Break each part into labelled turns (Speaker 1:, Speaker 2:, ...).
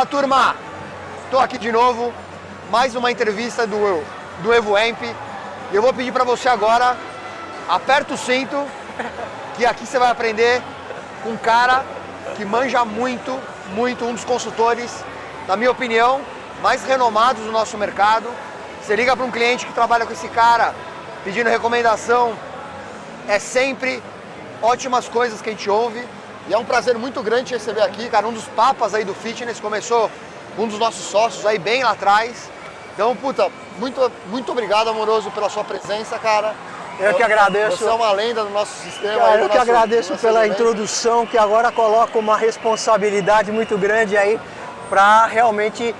Speaker 1: Fala, turma! Estou aqui de novo, mais uma entrevista do EvoAmp. E eu vou pedir para você agora, aperta o cinto, que aqui você vai aprender com um cara que manja muito, um dos consultores, na minha opinião, mais renomados do nosso mercado. Você liga para um cliente que trabalha com esse cara, pedindo recomendação, é sempre ótimas coisas que a gente ouve. E é um prazer muito grande te receber aqui, cara, um dos papas aí do fitness, começou um dos nossos sócios aí bem lá atrás. Então, puta, muito obrigado, Amoroso, pela sua presença, cara.
Speaker 2: Eu que agradeço.
Speaker 1: Você é uma lenda do nosso sistema.
Speaker 2: Cara, eu que agradeço pela introdução, que agora coloca uma responsabilidade muito grande aí para realmente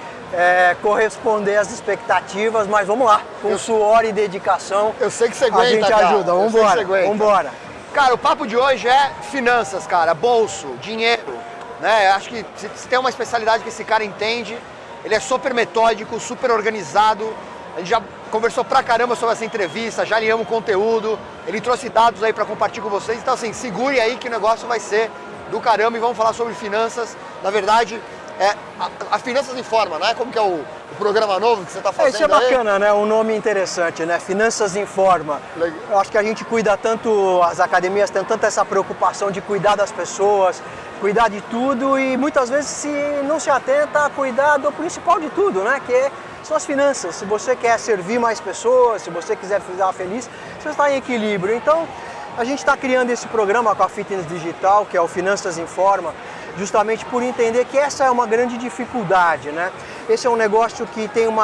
Speaker 2: corresponder às expectativas, mas vamos lá, com suor e dedicação.
Speaker 1: Eu sei que você aguenta,
Speaker 2: a gente
Speaker 1: cara.
Speaker 2: ajuda, vambora.
Speaker 1: Cara, o papo de hoje é finanças, cara, bolso, dinheiro, né? Acho que se tem uma especialidade que esse cara entende, ele é super metódico, super organizado. A gente já conversou pra caramba sobre essa entrevista, já alinhamos conteúdo, ele trouxe dados aí pra compartilhar com vocês. Então assim, segure aí que o negócio vai ser do caramba e vamos falar sobre finanças. Na verdade, a Finanças Informa, né? Como que é o programa novo que você está fazendo?
Speaker 2: Isso é bacana, né? Um nome interessante, né? Finanças Informa. Eu acho que a gente cuida tanto, as academias têm tanto essa preocupação de cuidar das pessoas, cuidar de tudo e muitas vezes não se atenta a cuidar do principal de tudo, né? Que são as finanças. Se você quer servir mais pessoas, se você quiser ficar feliz, você está em equilíbrio. Então, a gente está criando esse programa com a Fitness Digital, que é o Finanças Informa, justamente por entender que essa é uma grande dificuldade, né? Esse é um negócio que tem um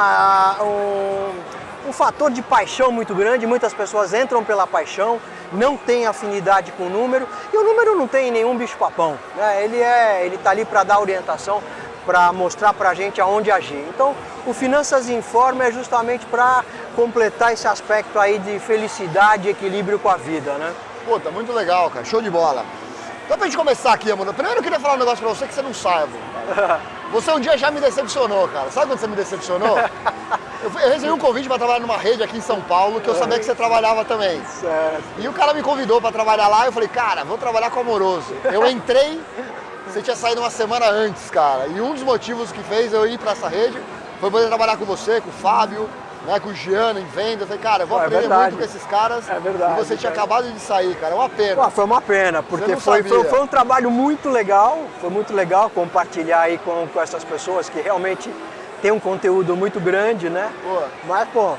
Speaker 2: fator de paixão muito grande, muitas pessoas entram pela paixão, não tem afinidade com o número, e o número não tem nenhum bicho-papão, né? Ele tá ali para dar orientação, para mostrar para a gente aonde agir. Então, o Finanças Informa é justamente para completar esse aspecto aí de felicidade e equilíbrio com a vida, né?
Speaker 1: Pô, tá muito legal, cara, show de bola. Então, pra gente começar aqui, amor, primeiro eu queria falar um negócio pra você que você não saiba. Você um dia já me decepcionou, cara. Sabe quando você me decepcionou? Eu recebi um convite pra trabalhar numa rede aqui em São Paulo, que eu sabia que você trabalhava também.
Speaker 2: Certo.
Speaker 1: E o cara me convidou pra trabalhar lá, eu falei, cara, vou trabalhar com Amoroso. Eu entrei, você tinha saído uma semana antes, cara. E um dos motivos que fez eu ir pra essa rede foi poder trabalhar com você, com o Fábio, né, com o Giano em venda. Eu falei, cara, eu vou aprender muito com esses caras.
Speaker 2: É verdade.
Speaker 1: E você tinha acabado de sair, cara. É uma pena.
Speaker 2: Foi uma pena, porque foi um trabalho muito legal. Foi muito legal compartilhar aí com essas pessoas que realmente tem um conteúdo muito grande, né?
Speaker 1: Pô.
Speaker 2: Mas, pô,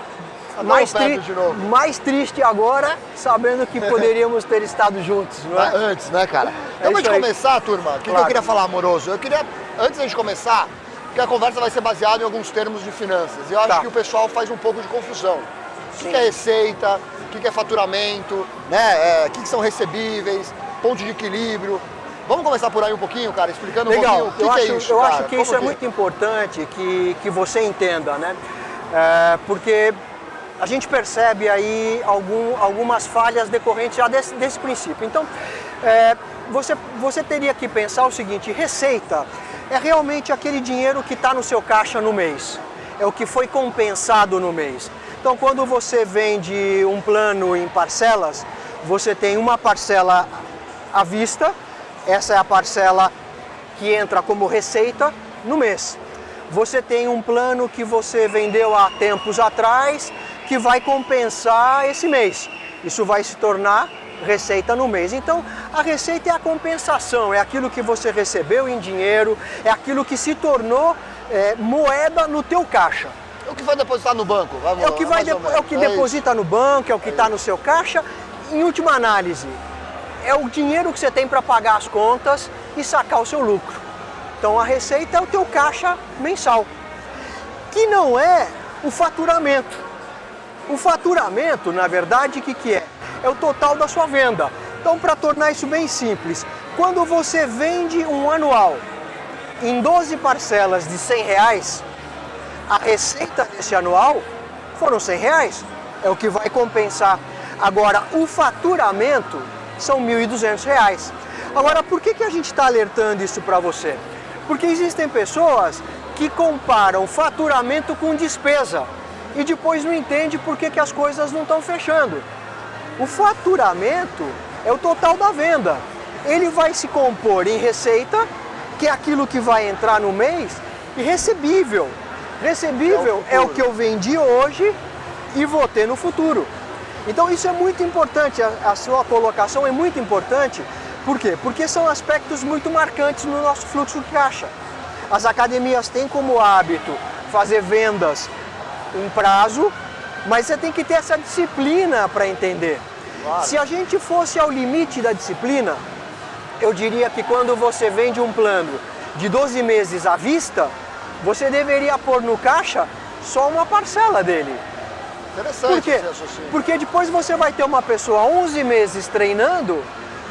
Speaker 2: mais triste agora, sabendo que poderíamos ter estado juntos, não é?
Speaker 1: Antes, né, cara? Então, pra gente começar, turma, o que eu queria falar, Amoroso? Eu queria, antes da gente começar, que a conversa vai ser baseada em alguns termos de finanças. E eu acho que o pessoal faz um pouco de confusão. O que é receita, o que é faturamento, né? O que são recebíveis, ponto de equilíbrio. Vamos começar por aí um pouquinho, cara, explicando um pouquinho o que é isso,
Speaker 2: Eu
Speaker 1: cara?
Speaker 2: acho que isso é muito importante que você entenda, né? Porque a gente percebe aí algumas falhas decorrentes já desse princípio. Então, você teria que pensar o seguinte: receita é realmente aquele dinheiro que está no seu caixa no mês, é o que foi compensado no mês. Então, quando você vende um plano em parcelas, você tem uma parcela à vista, essa é a parcela que entra como receita no mês. Você tem um plano que você vendeu há tempos atrás, que vai compensar esse mês. Isso vai se tornar receita no mês. Então, a receita é a compensação, é aquilo que você recebeu em dinheiro, é aquilo que se tornou moeda no teu caixa.
Speaker 1: É o que vai depositar no banco.
Speaker 2: É o que deposita no banco, é o que está no seu caixa. Em última análise, é o dinheiro que você tem para pagar as contas e sacar o seu lucro. Então, a receita é o teu caixa mensal, que não é o faturamento. O faturamento, na verdade, o que é? É o total da sua venda. Então, para tornar isso bem simples, quando você vende um anual em 12 parcelas de R$100, a receita desse anual foram R$100. É o que vai compensar. Agora, o faturamento são R$1.200. Agora, por que a gente está alertando isso para você? Porque existem pessoas que comparam faturamento com despesa e depois não entendem por que as coisas não estão fechando. O faturamento é o total da venda. Ele vai se compor em receita, que é aquilo que vai entrar no mês, E recebível. Recebível é o que eu vendi hoje e vou ter no futuro. Então isso é muito importante, a sua colocação é muito importante. Por quê? Porque são aspectos muito marcantes no nosso fluxo de caixa. As academias têm como hábito fazer vendas em prazo, mas você tem que ter essa disciplina para entender.
Speaker 1: Claro.
Speaker 2: Se a gente fosse ao limite da disciplina, eu diria que quando você vende um plano de 12 meses à vista, você deveria pôr no caixa só uma parcela dele.
Speaker 1: Interessante
Speaker 2: Por quê?
Speaker 1: esse raciocínio.
Speaker 2: Porque depois você vai ter uma pessoa 11 meses treinando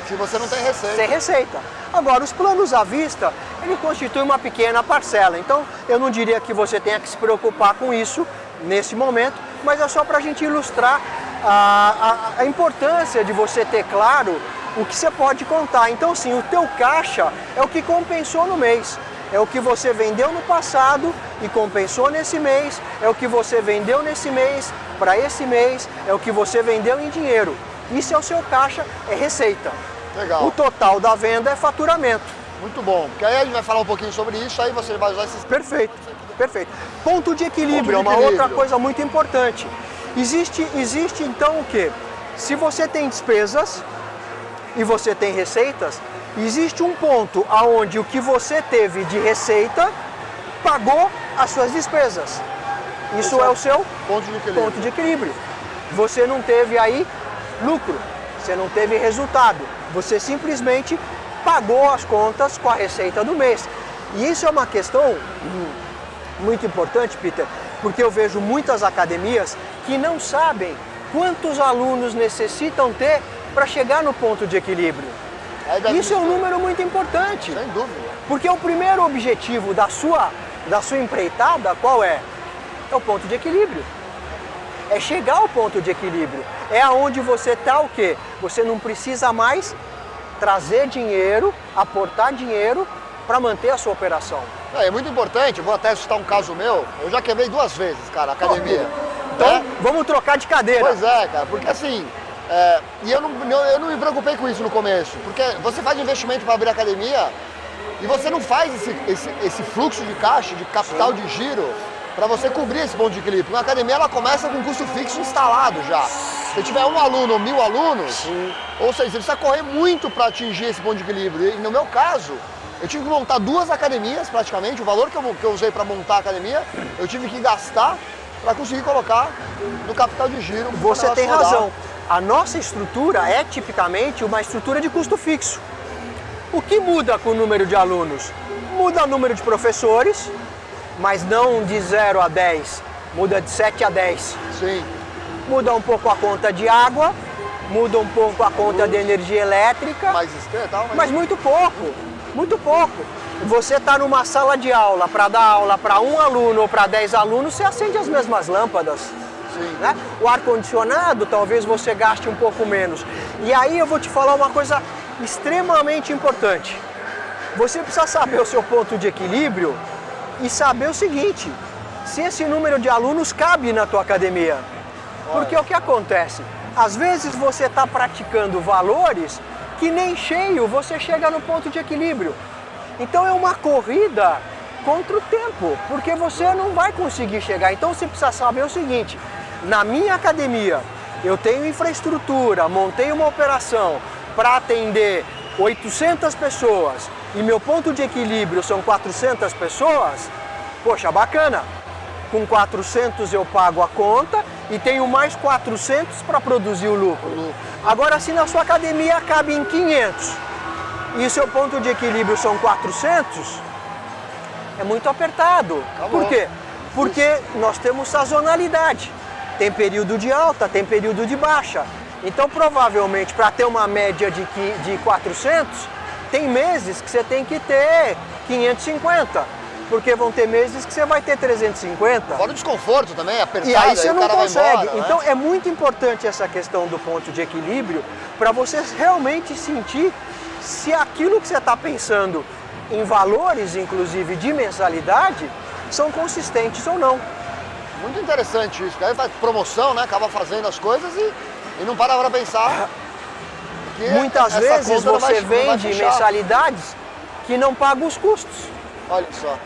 Speaker 1: Se você não tem receita.
Speaker 2: sem receita. Agora, os planos à vista, ele constitui uma pequena parcela. Então, eu não diria que você tenha que se preocupar com isso nesse momento, mas é só para a gente ilustrar a importância de você ter claro o que você pode contar. Então, sim, o teu caixa é o que compensou no mês. É o que você vendeu no passado e compensou nesse mês. É o que você vendeu nesse mês para esse mês. É o que você vendeu em dinheiro. Isso é o seu caixa, é receita.
Speaker 1: Legal.
Speaker 2: O total da venda é faturamento.
Speaker 1: Muito bom. Porque aí a gente vai falar um pouquinho sobre isso, aí você vai usar esses...
Speaker 2: Perfeito, perfeito. Ponto de equilíbrio
Speaker 1: Ponto de
Speaker 2: é uma
Speaker 1: equilíbrio.
Speaker 2: outra coisa muito importante. Existe então o quê? Se você tem despesas e você tem receitas, existe um ponto aonde o que você teve de receita pagou as suas despesas. Isso
Speaker 1: Esse
Speaker 2: é o seu
Speaker 1: ponto de equilíbrio.
Speaker 2: ponto de equilíbrio. Você não teve aí lucro, você não teve resultado. Você simplesmente pagou as contas com a receita do mês. E isso é uma questão muito importante, Peter, porque eu vejo muitas academias que não sabem quantos alunos necessitam ter para chegar no ponto de equilíbrio.
Speaker 1: Aí deve
Speaker 2: Isso é um
Speaker 1: ser.
Speaker 2: número muito importante,
Speaker 1: Sem dúvida.
Speaker 2: porque o primeiro objetivo da sua empreitada, qual é? É o ponto de equilíbrio. É chegar ao ponto de equilíbrio. É aonde você está o quê? Você não precisa mais trazer dinheiro, aportar dinheiro para manter a sua operação.
Speaker 1: É muito importante, vou até citar um caso meu, eu já quebrei 2 vezes, cara, a academia.
Speaker 2: Então, vamos trocar de cadeira.
Speaker 1: Pois é, cara, porque assim, e eu não me preocupei com isso no começo, porque você faz investimento para abrir academia e você não faz esse fluxo de caixa, de capital de giro, para você cobrir esse ponto de equilíbrio. Porque uma academia ela começa com um custo fixo instalado já. Se tiver 1 aluno ou 1000 alunos, ou seja, você precisa correr muito para atingir esse ponto de equilíbrio. E no meu caso, eu tive que montar 2 academias praticamente, o valor que eu usei para montar a academia, eu tive que gastar para conseguir colocar no capital de giro.
Speaker 2: Você
Speaker 1: para
Speaker 2: tem
Speaker 1: rodar.
Speaker 2: razão. A nossa estrutura é tipicamente uma estrutura de custo fixo. O que muda com o número de alunos? Muda o número de professores, mas não de 0 a 10, muda de 7 a 10.
Speaker 1: Sim.
Speaker 2: Muda um pouco a conta de água, muda um pouco a conta de energia elétrica,
Speaker 1: Mais discreto e tal,
Speaker 2: mas muito pouco, muito pouco. Você está numa sala de aula para dar aula para 1 aluno ou para 10 alunos, você acende as mesmas lâmpadas.
Speaker 1: Sim.
Speaker 2: Né? O ar-condicionado talvez você gaste um pouco menos. E aí eu vou te falar uma coisa extremamente importante. Você precisa saber o seu ponto de equilíbrio e saber o seguinte: se esse número de alunos cabe na tua academia. Porque o que acontece? Às vezes você está praticando valores que nem cheio você chega no ponto de equilíbrio. Então é uma corrida contra o tempo, porque você não vai conseguir chegar. Então você precisa saber o seguinte: na minha academia eu tenho infraestrutura, montei uma operação para atender 800 pessoas e meu ponto de equilíbrio são 400 pessoas, poxa, bacana. Com 400 eu pago a conta e tenho mais 400 para produzir o lucro. Agora, se na sua academia cabe em 500 e seu ponto de equilíbrio são 400, é muito apertado.
Speaker 1: Acabou.
Speaker 2: Por quê? Porque nós temos sazonalidade. Tem período de alta, tem período de baixa. Então, provavelmente, para ter uma média de 400, tem meses que você tem que ter 550. Porque vão ter meses que você vai ter 350.
Speaker 1: Fora o desconforto também, apertado,
Speaker 2: E aí você
Speaker 1: o
Speaker 2: não
Speaker 1: cara vai
Speaker 2: consegue.
Speaker 1: embora, né?
Speaker 2: Então é muito importante essa questão do ponto de equilíbrio para você realmente sentir se aquilo que você está pensando em valores, inclusive de mensalidade, são consistentes ou não.
Speaker 1: Muito interessante isso, porque aí faz promoção, né? Acaba fazendo as coisas e não para pensar. Que
Speaker 2: Muitas
Speaker 1: essa
Speaker 2: vezes
Speaker 1: conta não vai-
Speaker 2: você
Speaker 1: não vai
Speaker 2: vende
Speaker 1: fechar.
Speaker 2: mensalidades que não pagam os custos.
Speaker 1: Olha só.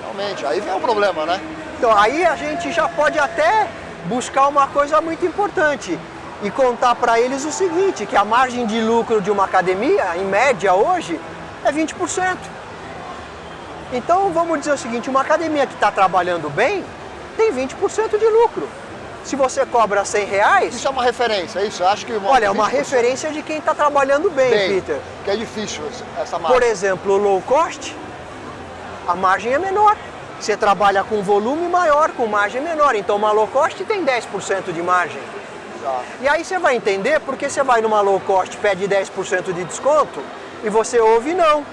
Speaker 1: Realmente, aí vem o problema, né?
Speaker 2: Então aí a gente já pode até buscar uma coisa muito importante e contar para eles o seguinte, que a margem de lucro de uma academia, em média hoje, é 20%. Então vamos dizer o seguinte, uma academia que está trabalhando bem tem 20% de lucro. Se você cobra R$100...
Speaker 1: Isso é uma referência, é isso? Eu acho que
Speaker 2: olha, é uma referência de quem está trabalhando bem, Peter.
Speaker 1: Que é difícil essa margem.
Speaker 2: Por exemplo, o low cost, a margem é menor. Você trabalha com volume maior, com margem menor. Então uma low cost tem 10% de margem.
Speaker 1: Tá.
Speaker 2: E aí você vai entender porque você vai numa low cost, pede 10% de desconto e você ouve não.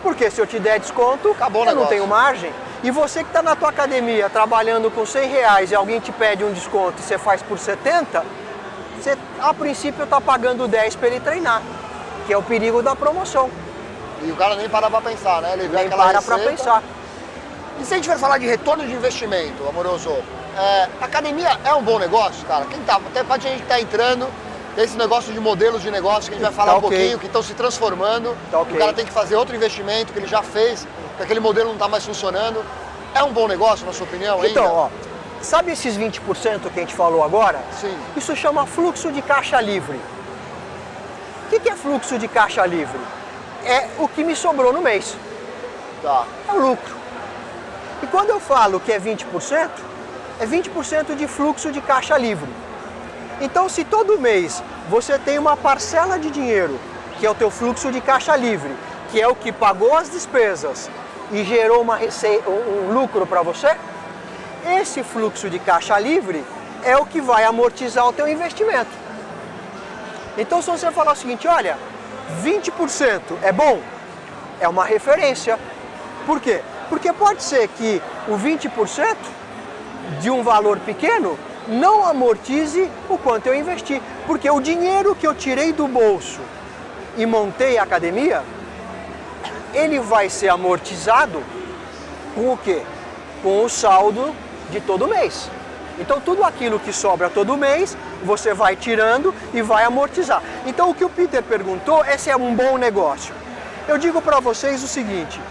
Speaker 2: Porque se eu te der desconto,
Speaker 1: acabou o
Speaker 2: eu
Speaker 1: negócio.
Speaker 2: não tenho margem. E você que está na tua academia trabalhando com R$100 e alguém te pede um desconto e você faz por 70, você a princípio está pagando 10 para ele treinar, que é o perigo da promoção.
Speaker 1: E o cara nem para pra pensar, né? Ele vê
Speaker 2: Nem
Speaker 1: aquela
Speaker 2: para
Speaker 1: receita.
Speaker 2: para pensar.
Speaker 1: E se a gente for falar de retorno de investimento, Amoroso, academia é um bom negócio, cara? Quem tá, até a gente tá entrando, tem esse negócio de modelos de negócio que a gente vai falar
Speaker 2: Tá
Speaker 1: um
Speaker 2: ok.
Speaker 1: pouquinho, que estão se transformando.
Speaker 2: Tá ok.
Speaker 1: O cara tem que fazer outro investimento que ele já fez, que aquele modelo não está mais funcionando. É um bom negócio, na sua opinião,
Speaker 2: Então,
Speaker 1: ainda?
Speaker 2: ó, sabe esses 20% que a gente falou agora?
Speaker 1: Sim.
Speaker 2: Isso chama fluxo de caixa livre. O que é fluxo de caixa livre? É o que me sobrou no mês.
Speaker 1: Tá.
Speaker 2: É o lucro. E quando eu falo que é 20%, é 20% de fluxo de caixa livre. Então, se todo mês você tem uma parcela de dinheiro, que é o teu fluxo de caixa livre, que é o que pagou as despesas e gerou um lucro para você, esse fluxo de caixa livre é o que vai amortizar o teu investimento. Então, se você falar o seguinte, olha, 20% é bom, é uma referência. Por quê? Porque pode ser que o 20% de um valor pequeno não amortize o quanto eu investi. Porque o dinheiro que eu tirei do bolso e montei a academia, ele vai ser amortizado com o quê? Com o saldo de todo mês. Então tudo aquilo que sobra todo mês, você vai tirando e vai amortizar. Então o que o Peter perguntou é se é um bom negócio. Eu digo para vocês o seguinte,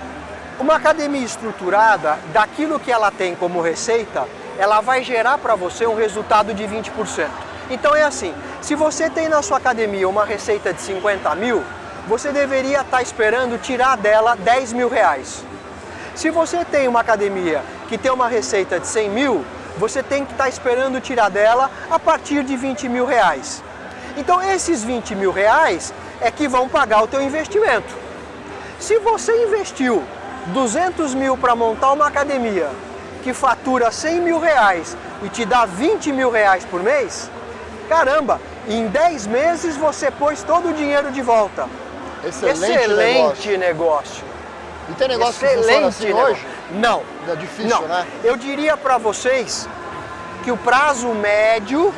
Speaker 2: uma academia estruturada, daquilo que ela tem como receita, ela vai gerar para você um resultado de 20%. Então é assim, se você tem na sua academia uma receita de 50 mil, você deveria estar esperando tirar dela 10 mil reais. Se você tem uma academia que tem uma receita de 100 mil, você tem que estar esperando tirar dela a partir de 20 mil reais. Então esses 20 mil reais é que vão pagar o teu investimento. Se você investiu 200 mil para montar uma academia que fatura 100 mil reais e te dá 20 mil reais por mês, caramba, em 10 meses você pôs todo o dinheiro de volta. Excelente negócio.
Speaker 1: E tem negócio que funciona assim hoje?
Speaker 2: Não.
Speaker 1: É difícil,
Speaker 2: não.
Speaker 1: né?
Speaker 2: Eu diria para vocês que o prazo médio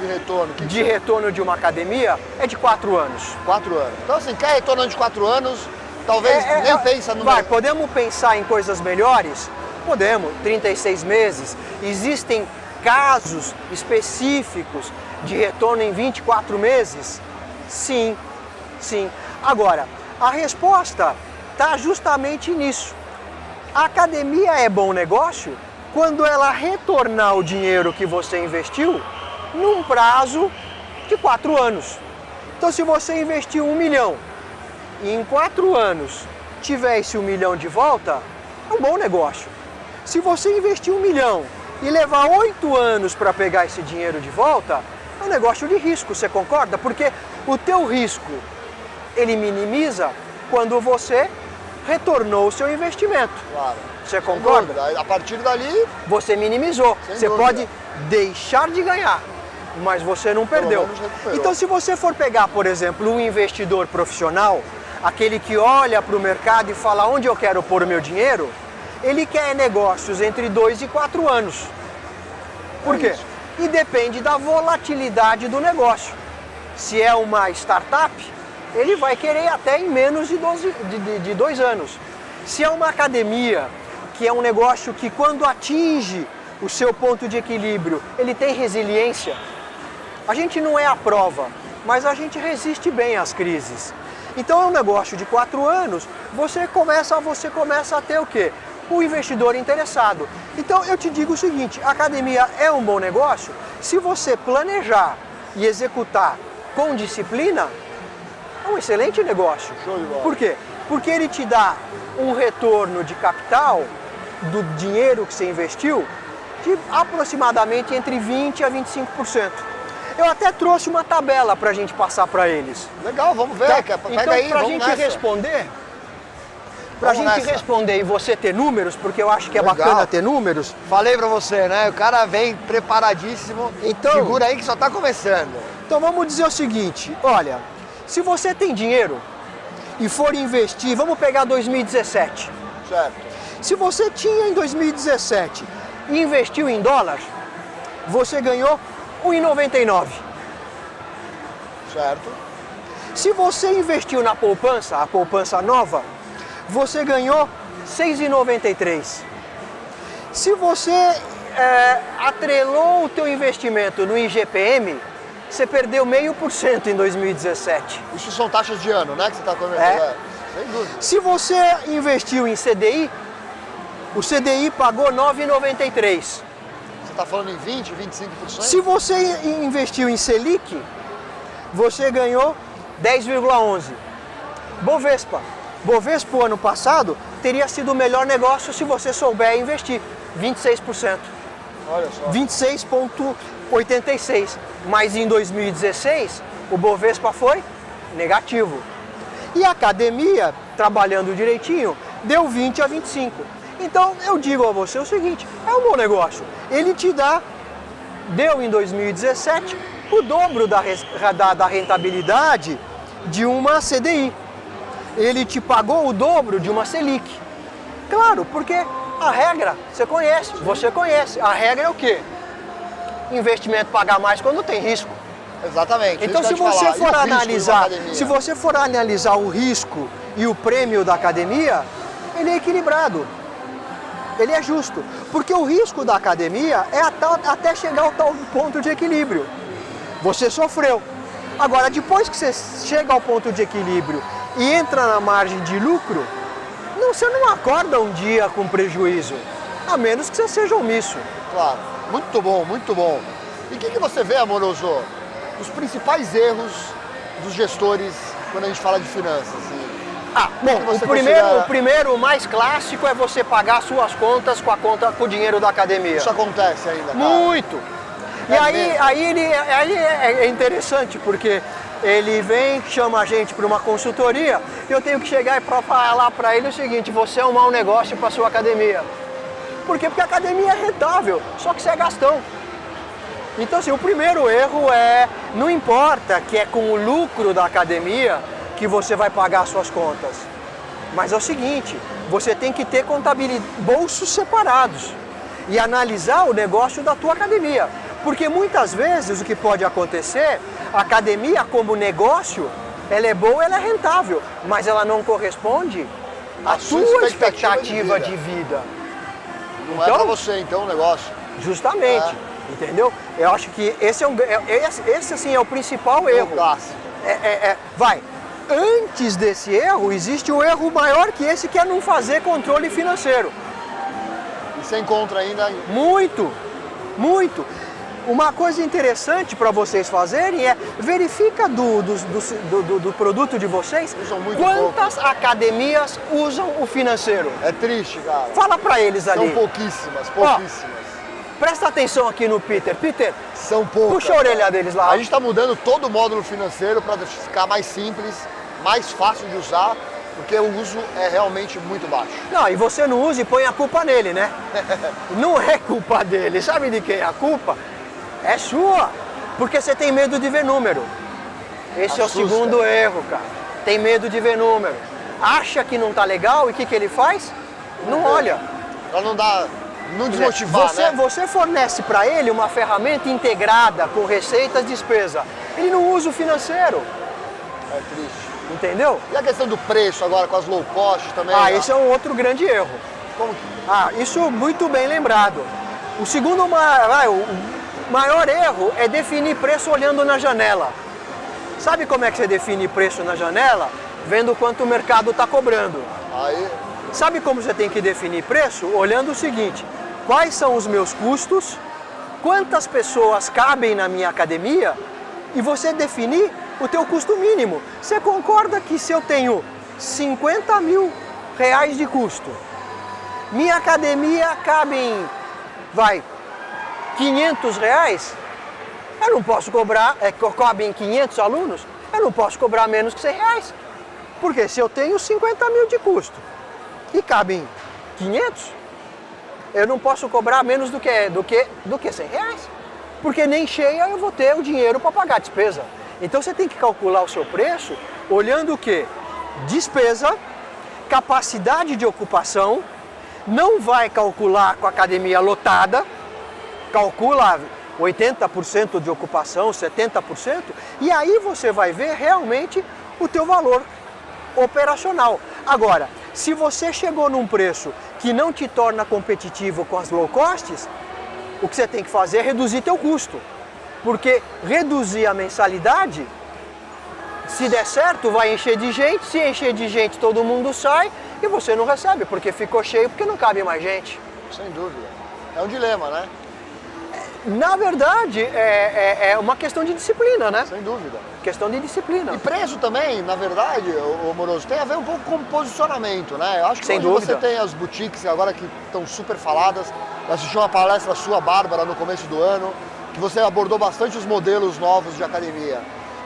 Speaker 2: de retorno de uma academia é de 4 anos.
Speaker 1: 4 anos. Então assim, quer retorno de 4 anos, talvez nem pensa no...
Speaker 2: Podemos pensar em coisas melhores? Podemos, 36 meses. Existem casos específicos de retorno em 24 meses? Sim, sim. Agora, a resposta está justamente nisso. A academia é bom negócio quando ela retornar o dinheiro que você investiu num prazo de 4 anos. Então, se você investiu 1 milhão e em 4 anos tiver esse 1 milhão de volta, é um bom negócio. Se você investir 1 milhão e levar 8 anos para pegar esse dinheiro de volta, é um negócio de risco, você concorda? Porque o teu risco, ele minimiza quando você retornou o seu investimento.
Speaker 1: Claro.
Speaker 2: Você concorda?
Speaker 1: A partir dali...
Speaker 2: Você minimizou. Você
Speaker 1: dúvida.
Speaker 2: pode deixar de ganhar, mas você não perdeu. Então, se você for pegar, por exemplo, um investidor profissional, aquele que olha para o mercado e fala onde eu quero pôr o meu dinheiro, ele quer negócios entre 2 e 4 anos. Por quê? E depende da volatilidade do negócio. Se é uma startup, ele vai querer até em menos de 2 anos. Se é uma academia, que é um negócio que quando atinge o seu ponto de equilíbrio, ele tem resiliência. A gente não é a prova, mas a gente resiste bem às crises. Então é um negócio de 4 anos, você começa a ter o quê? o investidor interessado. Então eu te digo o seguinte, a academia é um bom negócio se você planejar e executar com disciplina, é um excelente negócio.
Speaker 1: Show de bola.
Speaker 2: Por quê? Porque ele te dá um retorno de capital do dinheiro que você investiu de aproximadamente entre 20% a 25%. Eu até trouxe uma tabela para a gente passar para eles.
Speaker 1: Legal, vamos ver.
Speaker 2: Tá?
Speaker 1: Pega
Speaker 2: Então,
Speaker 1: aí,
Speaker 2: para a
Speaker 1: vamos
Speaker 2: gente
Speaker 1: nessa.
Speaker 2: responder, para a
Speaker 1: Vamos
Speaker 2: gente
Speaker 1: nessa.
Speaker 2: responder e você ter números, porque eu acho que é
Speaker 1: Legal.
Speaker 2: bacana ter números.
Speaker 1: Falei pra você, né? O cara vem preparadíssimo.
Speaker 2: Então-
Speaker 1: Segura aí que só tá começando.
Speaker 2: Então vamos dizer o seguinte, olha, se você tem dinheiro e for investir, vamos pegar 2017.
Speaker 1: Certo.
Speaker 2: Se você tinha em 2017 e investiu em dólar, você ganhou 1,99.
Speaker 1: Certo.
Speaker 2: Se você investiu na poupança, a poupança nova, você ganhou 6,93. Se você atrelou o teu investimento no IGPM, você perdeu 0,5% em 2017.
Speaker 1: Isso são taxas de ano, né? Que você tá comentando.
Speaker 2: É.
Speaker 1: Sem dúvida.
Speaker 2: Se você investiu em CDI, o CDI pagou 9,93.
Speaker 1: Você tá falando em 20, 25%?
Speaker 2: Se você investiu em Selic, você ganhou 10,11. Bovespa. Bovespa, o ano passado, teria sido o melhor negócio se você souber investir. 26%.
Speaker 1: Olha só.
Speaker 2: 26,86. Mas em 2016, o Bovespa foi negativo. E a academia, trabalhando direitinho, deu 20 a 25. Então, eu digo a você o seguinte, é um bom negócio. Ele te deu em 2017 o dobro da rentabilidade de uma CDI. Ele te pagou o dobro de uma Selic. Claro, porque a regra, você conhece. A regra é o quê? Investimento pagar mais quando tem risco.
Speaker 1: Exatamente.
Speaker 2: Então,
Speaker 1: isso
Speaker 2: se
Speaker 1: que eu ia te
Speaker 2: você
Speaker 1: falar. E
Speaker 2: for
Speaker 1: o risco de uma
Speaker 2: analisar,
Speaker 1: academia?
Speaker 2: se você for analisar o risco e o prêmio da academia, ele é equilibrado. Ele é justo, porque o risco da academia é até chegar ao tal ponto de equilíbrio. Você sofreu. Agora, depois que você chega ao ponto de equilíbrio e entra na margem de lucro, você não acorda um dia com prejuízo, a menos que você seja omisso.
Speaker 1: Claro. Muito bom, muito bom. E o que você vê, Amoroso, os principais erros dos gestores quando a gente fala de finanças? Assim?
Speaker 2: Bom,
Speaker 1: você
Speaker 2: o primeiro, o mais clássico, é você pagar suas contas com com o dinheiro da academia.
Speaker 1: Isso acontece ainda, cara?
Speaker 2: Muito! E
Speaker 1: É
Speaker 2: aí
Speaker 1: mesmo?
Speaker 2: é interessante, porque ele vem, chama a gente para uma consultoria, e eu tenho que chegar e falar para ele o seguinte, você é um mau negócio para sua academia. Por quê? Porque a academia é rentável, só que você é gastão. Então, assim, o primeiro erro não importa que é com o lucro da academia que você vai pagar as suas contas. Mas é o seguinte, você tem que ter bolsos separados e analisar o negócio da tua academia. Porque muitas vezes o que pode acontecer, a academia como negócio, ela é boa, ela é rentável, mas ela não corresponde à
Speaker 1: sua
Speaker 2: tua
Speaker 1: expectativa
Speaker 2: expectativa
Speaker 1: de
Speaker 2: de vida.
Speaker 1: Não é pra você, então, o negócio.
Speaker 2: Justamente, entendeu? Eu acho que esse assim, é o principal erro.
Speaker 1: Clássico.
Speaker 2: Antes desse erro, existe um erro maior que esse, que é não fazer controle financeiro.
Speaker 1: E você encontra ainda...
Speaker 2: Muito, muito. Uma coisa interessante para vocês fazerem é verifica do produto de vocês
Speaker 1: Usam muito
Speaker 2: quantas academias usam o financeiro.
Speaker 1: É triste, cara.
Speaker 2: Fala para eles ali.
Speaker 1: São pouquíssimas, pouquíssimas.
Speaker 2: Presta atenção aqui no Peter. Peter,
Speaker 1: São poucas.
Speaker 2: puxa a orelha deles lá.
Speaker 1: A gente está mudando todo o módulo financeiro para ficar mais simples, mais fácil de usar, porque o uso é realmente muito baixo.
Speaker 2: Não, e você não usa e põe a culpa nele, né? Não é culpa dele. Sabe de quem é a culpa? É sua. Porque você tem medo de ver número. Esse é o
Speaker 1: Assusta.
Speaker 2: segundo erro, cara. Tem medo de ver número. Acha que não tá legal e o que ele faz? Não olha.
Speaker 1: Para não desmotivar, né?
Speaker 2: Você fornece para ele uma ferramenta integrada com receitas e despesa. Ele não usa o financeiro.
Speaker 1: É triste.
Speaker 2: Entendeu?
Speaker 1: E a questão do preço agora com as low cost também?
Speaker 2: Esse é um outro grande erro.
Speaker 1: Como que...
Speaker 2: Isso muito bem lembrado. O segundo maior erro é definir preço olhando na janela. Sabe como é que você define preço na janela? Vendo quanto o mercado está cobrando.
Speaker 1: Aí,
Speaker 2: Sabe como você tem que definir preço? Olhando o seguinte, quais são os meus custos, quantas pessoas cabem na minha academia e você definir o teu custo mínimo. Você concorda que se eu tenho 50 mil reais de custo, minha academia cabe em, 500 reais, eu não posso cobrar, cabe em 500 alunos, eu não posso cobrar menos que 100 reais. Porque se eu tenho 50 mil de custo e cabe em 500, eu não posso cobrar menos do que 100 reais. Porque nem cheia eu vou ter o dinheiro para pagar a despesa. Então você tem que calcular o seu preço olhando o quê? Despesa, capacidade de ocupação, não vai calcular com a academia lotada, calcula 80% de ocupação, 70%, e aí você vai ver realmente o teu valor operacional. Agora, se você chegou num preço que não te torna competitivo com as low costs, o que você tem que fazer é reduzir teu custo. Porque reduzir a mensalidade, se der certo, vai encher de gente, se encher de gente todo mundo sai e você não recebe, porque ficou cheio porque não cabe mais gente.
Speaker 1: Sem dúvida. É um dilema, né?
Speaker 2: Na verdade, é uma questão de disciplina, né?
Speaker 1: Sem dúvida.
Speaker 2: Questão de disciplina.
Speaker 1: E preço também, na verdade, o Moroso, tem a ver um pouco com posicionamento, né? Eu acho que
Speaker 2: Sem
Speaker 1: hoje
Speaker 2: dúvida.
Speaker 1: você tem as boutiques agora que estão super faladas. Eu assisti uma palestra sua, Bárbara, no começo do ano, que você abordou bastante os modelos novos de academia.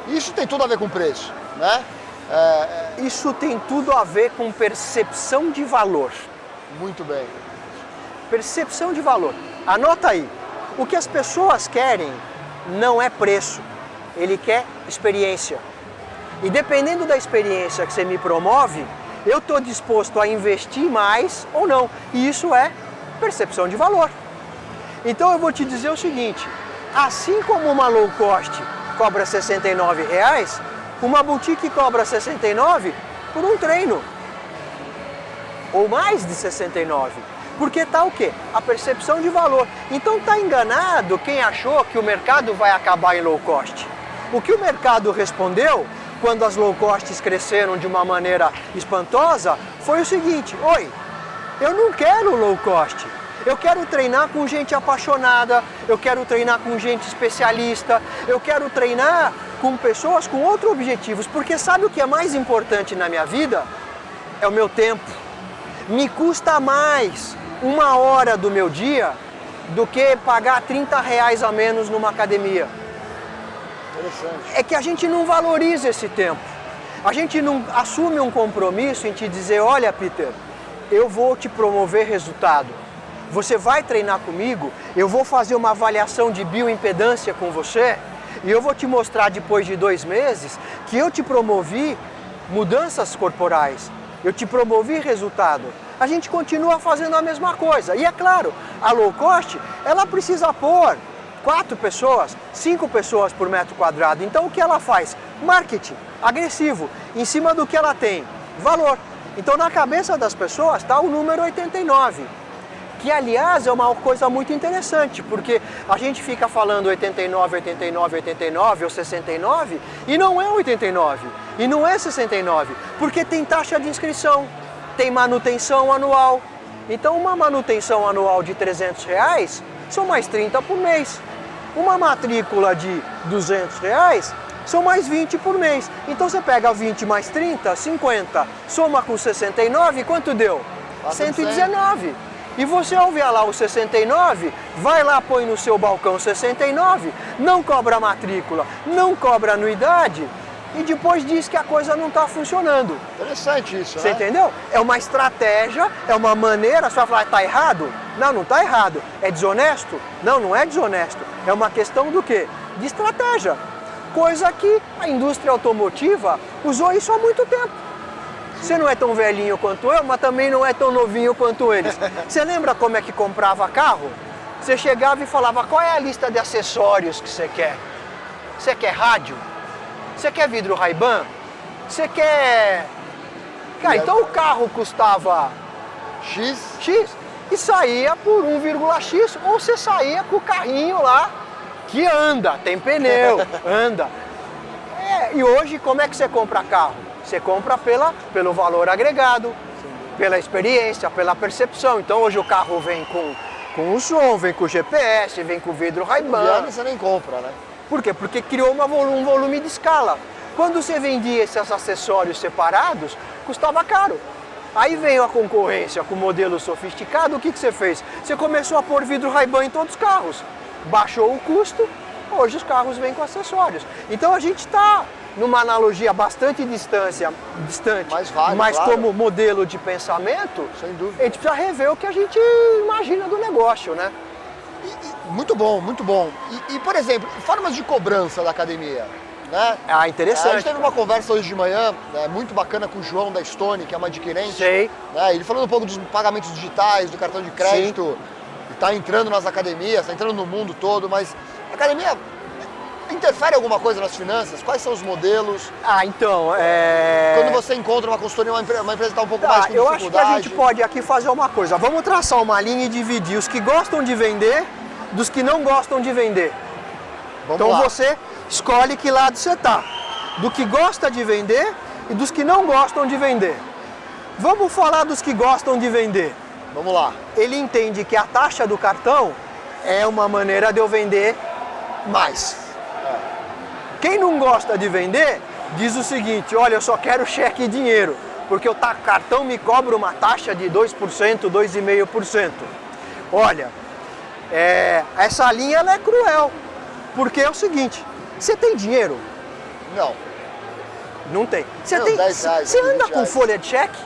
Speaker 1: Isso tem tudo a ver com preço, né?
Speaker 2: Isso tem tudo a ver com percepção de valor.
Speaker 1: Muito bem.
Speaker 2: Percepção de valor. Anota aí. O que as pessoas querem não é preço, ele quer experiência. E dependendo da experiência que você me promove, eu estou disposto a investir mais ou não. E isso é percepção de valor. Então eu vou te dizer o seguinte, assim como uma low cost cobra R$ 69, uma boutique cobra 69 por um treino. Ou mais de 69. Porque tá o quê? A percepção de valor. Então tá enganado quem achou que o mercado vai acabar em low cost. O que o mercado respondeu quando as low costs cresceram de uma maneira espantosa foi o seguinte: oi, eu não quero low cost. Eu quero treinar com gente apaixonada, eu quero treinar com gente especialista, eu quero treinar com pessoas com outros objetivos, porque sabe o que é mais importante na minha vida? É o meu tempo. Me custa mais 1 hora do meu dia do que pagar R$30 a menos numa academia.
Speaker 1: Interessante.
Speaker 2: É que a gente não valoriza esse tempo. A gente não assume um compromisso em te dizer, olha, Peter, eu vou te promover resultado. Você vai treinar comigo, eu vou fazer uma avaliação de bioimpedância com você e eu vou te mostrar depois de 2 meses que eu te promovi mudanças corporais, eu te promovi resultado. A gente continua fazendo a mesma coisa. E é claro, a low cost, ela precisa pôr 4 pessoas, 5 pessoas por metro quadrado. Então o que ela faz? Marketing agressivo, em cima do que ela tem, valor. Então na cabeça das pessoas está o número 89. Que, aliás, é uma coisa muito interessante, porque a gente fica falando 89, 89, 89 ou 69 e não é 89, e não é 69, porque tem taxa de inscrição, tem manutenção anual. Então, uma manutenção anual de R$300 são mais 30 por mês. Uma matrícula de R$200 são mais 20 por mês. Então, você pega 20 mais 30, 50, soma com 69, quanto deu? 119. E você ao ver lá o 69, vai lá, põe no seu balcão 69, não cobra matrícula, não cobra anuidade e depois diz que a coisa não está funcionando.
Speaker 1: Interessante isso,
Speaker 2: Você
Speaker 1: né?
Speaker 2: entendeu? É uma estratégia, é uma maneira, você vai falar, está errado? Não, não está errado. É desonesto? Não, não é desonesto. É uma questão do quê? De estratégia. Coisa que a indústria automotiva usou isso há muito tempo. Você não é tão velhinho quanto eu, mas também não é tão novinho quanto eles. Você lembra como é que comprava carro? Você chegava e falava, qual é a lista de acessórios que você quer? Você quer rádio? Você quer vidro Ray-Ban? Você quer... Cara, então o carro custava X e saía por 1,X, ou você saía com o carrinho lá que anda, tem pneu, anda. E hoje como é que você compra carro? Você compra pelo valor agregado, pela experiência, pela percepção. Então hoje o carro vem com o som, vem com o GPS, vem com o vidro Ray-Ban.
Speaker 1: Você nem compra, né?
Speaker 2: Por quê? Porque criou um volume de escala. Quando você vendia esses acessórios separados, custava caro. Aí veio a concorrência com modelo sofisticado, o que você fez? Você começou a pôr vidro Ray-Ban em todos os carros. Baixou o custo, hoje os carros vêm com acessórios. Então a gente está numa analogia bastante distante, mas
Speaker 1: claro.
Speaker 2: Como modelo de pensamento,
Speaker 1: sem dúvida,
Speaker 2: a gente precisa rever o que a gente imagina do negócio, né?
Speaker 1: Muito bom, muito bom. E, por exemplo, formas de cobrança da academia, né?
Speaker 2: Ah, interessante.
Speaker 1: A gente teve uma conversa hoje de manhã, muito bacana, com o João da Stone, que é uma adquirente.
Speaker 2: Sei.
Speaker 1: Né? Ele falando um pouco dos pagamentos digitais, do cartão de crédito, que está entrando nas academias, está entrando no mundo todo, mas a academia interfere alguma coisa nas finanças? Quais são os modelos?
Speaker 2: Ah, então,
Speaker 1: Quando você encontra uma consultoria, uma empresa que está um pouco mais com
Speaker 2: eu
Speaker 1: dificuldade...
Speaker 2: acho que a gente pode aqui fazer uma coisa. Vamos traçar uma linha e dividir os que gostam de vender dos que não gostam de vender. Então você escolhe que lado você está. Do que gosta de vender e dos que não gostam de vender. Vamos falar dos que gostam de vender.
Speaker 1: Vamos lá.
Speaker 2: Ele entende que a taxa do cartão é uma maneira de eu vender mais. Quem não gosta de vender, diz o seguinte, olha, eu só quero cheque e dinheiro, porque o cartão me cobra uma taxa de 2%, 2,5%. Olha, essa linha ela é cruel, porque é o seguinte, você tem dinheiro?
Speaker 1: Não.
Speaker 2: Não tem. Você
Speaker 1: Não,
Speaker 2: tem,
Speaker 1: 10 reais,
Speaker 2: você anda
Speaker 1: 20
Speaker 2: com
Speaker 1: reais.
Speaker 2: folha de cheque?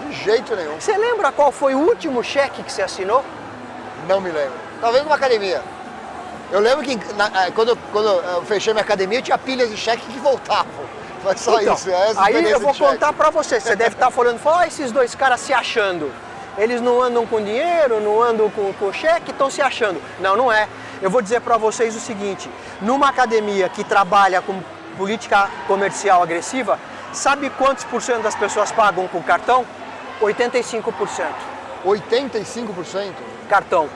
Speaker 1: De jeito nenhum.
Speaker 2: Você lembra qual foi o último cheque que você assinou?
Speaker 1: Não me lembro. Talvez numa academia. Eu lembro que quando eu fechei minha academia, eu tinha pilhas de cheque que voltavam. Mas só
Speaker 2: Então,
Speaker 1: isso. Essa
Speaker 2: aí
Speaker 1: experiência
Speaker 2: eu vou
Speaker 1: de cheque.
Speaker 2: contar pra você. Você deve estar falando, esses dois caras se achando. Eles não andam com dinheiro, não andam com cheque, estão se achando. Não, não é. Eu vou dizer pra vocês o seguinte. Numa academia que trabalha com política comercial agressiva, sabe quantos por cento das pessoas pagam com cartão? 85%.
Speaker 1: 85%?
Speaker 2: Cartão.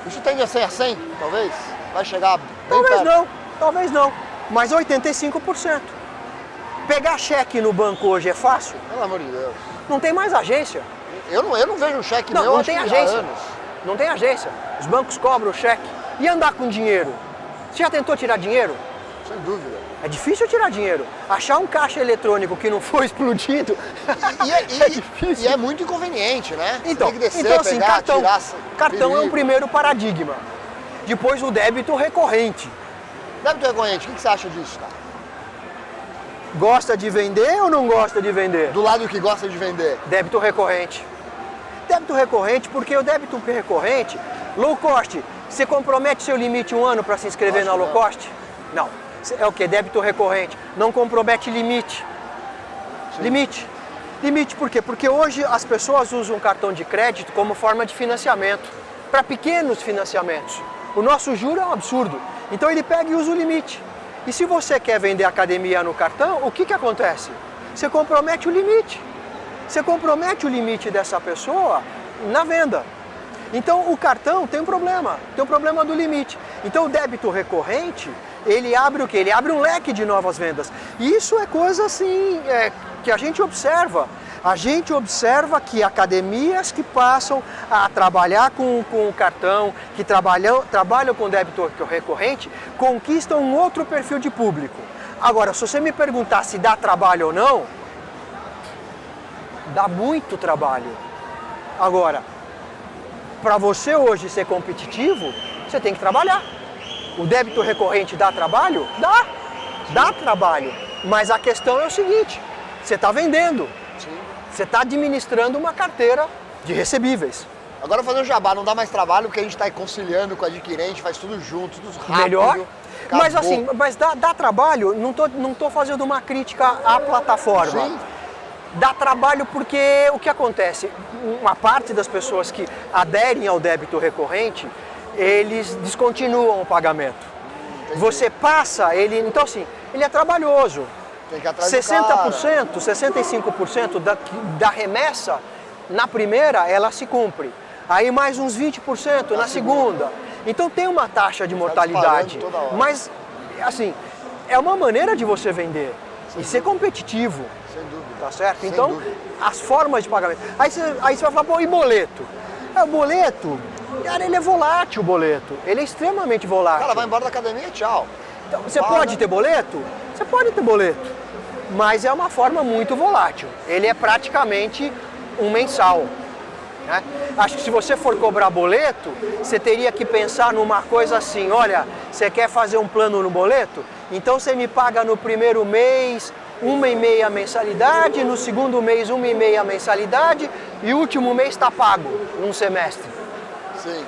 Speaker 1: Isso tende a ser a 100, talvez? Vai chegar bem
Speaker 2: Talvez
Speaker 1: perto.
Speaker 2: talvez não. Mas 85%. Pegar cheque no banco hoje é fácil?
Speaker 1: Pelo amor de Deus.
Speaker 2: Não tem mais agência.
Speaker 1: Eu não vejo um cheque
Speaker 2: Não,
Speaker 1: meu,
Speaker 2: não
Speaker 1: acho
Speaker 2: tem
Speaker 1: que há
Speaker 2: agência.
Speaker 1: anos.
Speaker 2: Não tem agência. Os bancos cobram o cheque. E andar com dinheiro? Você já tentou tirar dinheiro?
Speaker 1: Sem dúvida.
Speaker 2: É difícil tirar dinheiro. Achar um caixa eletrônico que não foi explodido é difícil.
Speaker 1: E é muito inconveniente, né?
Speaker 2: Então,
Speaker 1: Você tem que descer,
Speaker 2: então assim,
Speaker 1: pegar, tirar...
Speaker 2: cartão é um
Speaker 1: perigo.
Speaker 2: primeiro paradigma. Depois o débito recorrente.
Speaker 1: Débito recorrente, o que você acha disso, cara?
Speaker 2: Gosta de vender ou não gosta de vender?
Speaker 1: Do lado que gosta de vender.
Speaker 2: Débito recorrente. Débito recorrente, porque o débito recorrente, low cost, você compromete seu limite um ano para se inscrever na
Speaker 1: Acho que
Speaker 2: low
Speaker 1: não.
Speaker 2: cost? Não. É o que? Débito recorrente. Não compromete limite.
Speaker 1: Sim.
Speaker 2: Limite. Limite por quê? Porque hoje as pessoas usam o cartão de crédito como forma de financiamento, para pequenos financiamentos. O nosso juro é um absurdo. Então ele pega e usa o limite. E se você quer vender academia no cartão, o que acontece? Você compromete o limite. Você compromete o limite dessa pessoa na venda. Então o cartão tem um problema do limite. Então o débito recorrente, ele abre o quê? Ele abre um leque de novas vendas. E isso é coisa assim, que a gente observa. A gente observa que academias que passam a trabalhar com o cartão, que trabalham com débito recorrente, conquistam um outro perfil de público. Agora, se você me perguntar se dá trabalho ou não, dá muito trabalho. Agora, para você hoje ser competitivo, você tem que trabalhar. O débito recorrente dá trabalho? Dá trabalho. Mas a questão é o seguinte, você está vendendo.
Speaker 1: Sim.
Speaker 2: Você está administrando uma carteira de recebíveis.
Speaker 1: Agora fazer o jabá, não dá mais trabalho porque a gente está conciliando com o adquirente, faz tudo junto, tudo rápido.
Speaker 2: Melhor.
Speaker 1: Acabou.
Speaker 2: Mas assim, dá trabalho, não tô fazendo uma crítica à plataforma.
Speaker 1: Sim.
Speaker 2: Dá trabalho porque o que acontece? Uma parte das pessoas que aderem ao débito recorrente, eles descontinuam o pagamento.
Speaker 1: Entendi.
Speaker 2: Você passa, então assim, ele é trabalhoso.
Speaker 1: Tem que ir atrás do
Speaker 2: 60%, 65% da remessa, na primeira, ela se cumpre. Aí mais uns 20% na segunda. Então tem uma taxa de mortalidade.
Speaker 1: disparando toda hora.
Speaker 2: Mas, assim, é uma maneira de você vender. e ser competitivo.
Speaker 1: Sem dúvida.
Speaker 2: Tá certo?
Speaker 1: Sem
Speaker 2: Então,
Speaker 1: dúvida.
Speaker 2: as formas de pagamento. Aí você vai falar, pô, e boleto? O boleto, cara, ele é volátil, o boleto. Ele é extremamente volátil.
Speaker 1: Cara, vai embora da academia, tchau.
Speaker 2: Então, você pode ter boleto? Você pode ter boleto. Mas é uma forma muito volátil. Ele é praticamente um mensal. Né? Acho que se você for cobrar boleto, você teria que pensar numa coisa assim, olha, você quer fazer um plano no boleto? Então você me paga no primeiro mês 1,5 mensalidade, no segundo mês 1,5 mensalidade e o último mês está pago num semestre.
Speaker 1: Sim.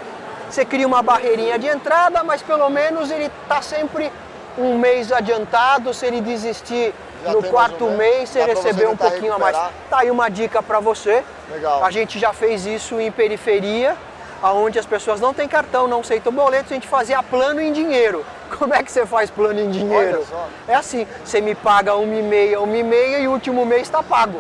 Speaker 2: Você cria uma barreirinha de entrada, mas pelo menos ele está sempre um mês adiantado. Se ele desistir
Speaker 1: Já
Speaker 2: no
Speaker 1: tem
Speaker 2: quarto
Speaker 1: mais um
Speaker 2: mês, você
Speaker 1: dá pra
Speaker 2: receber
Speaker 1: você
Speaker 2: um
Speaker 1: tentar
Speaker 2: pouquinho a mais.
Speaker 1: recuperar.
Speaker 2: Tá aí uma dica para você.
Speaker 1: Legal.
Speaker 2: A gente já fez isso em periferia, onde as pessoas não têm cartão, não aceitam boletos, a gente fazia plano em dinheiro. Como é que você faz plano em dinheiro?
Speaker 1: Olha só.
Speaker 2: É assim, você me paga 1,5 e o último mês está pago.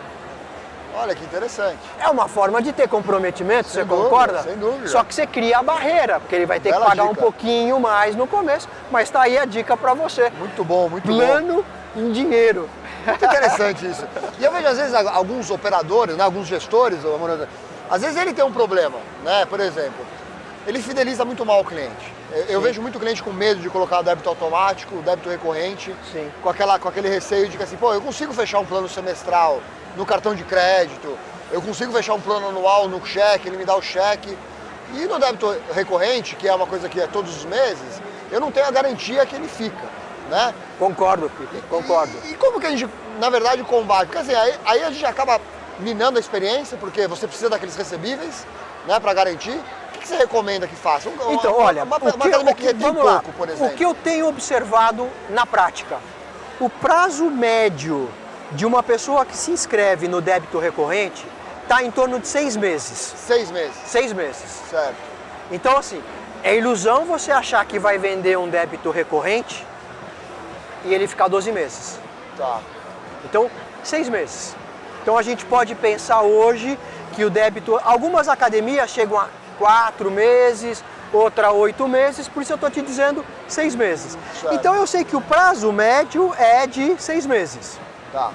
Speaker 1: Olha que interessante.
Speaker 2: É uma forma de ter comprometimento,
Speaker 1: Sem
Speaker 2: você
Speaker 1: dúvida,
Speaker 2: concorda?
Speaker 1: sem dúvida.
Speaker 2: Só que você cria a barreira, porque ele vai ter
Speaker 1: Bela
Speaker 2: que pagar
Speaker 1: dica.
Speaker 2: um pouquinho mais no começo, mas tá aí a dica para você.
Speaker 1: Muito bom, muito bom.
Speaker 2: Plano em dinheiro.
Speaker 1: Muito interessante isso. E eu vejo às vezes alguns operadores, né, alguns gestores, às vezes ele tem um problema, né? Por exemplo, ele fideliza muito mal o cliente. Eu vejo muito cliente com medo de colocar o débito automático, o débito recorrente,
Speaker 2: Sim.
Speaker 1: com aquele receio de que assim, pô, eu consigo fechar um plano semestral no cartão de crédito, eu consigo fechar um plano anual no cheque, ele me dá o cheque. E no débito recorrente, que é uma coisa que é todos os meses, eu não tenho a garantia que ele fica, né?
Speaker 2: Concordo, Peter, concordo.
Speaker 1: E como que a gente, na verdade, combate? Porque assim, aí a gente acaba minando a experiência, porque você precisa daqueles recebíveis, né, para garantir. O que você recomenda que faça?
Speaker 2: Então, olha,
Speaker 1: uma academia que retém
Speaker 2: vamos lá.
Speaker 1: pouco, por exemplo.
Speaker 2: O que eu tenho observado na prática? O prazo médio de uma pessoa que se inscreve no débito recorrente está em torno de 6 meses.
Speaker 1: 6 meses.
Speaker 2: 6 meses.
Speaker 1: Certo.
Speaker 2: Então, assim, é ilusão você achar que vai vender um débito recorrente e ele ficar 12 meses.
Speaker 1: Tá.
Speaker 2: Então, 6 meses. Então, a gente pode pensar hoje que o débito... Algumas academias chegam a 4 meses, outra 8 meses, por isso eu estou te dizendo 6 meses.
Speaker 1: Certo.
Speaker 2: Então, eu sei que o prazo médio é de 6 meses.
Speaker 1: Tá.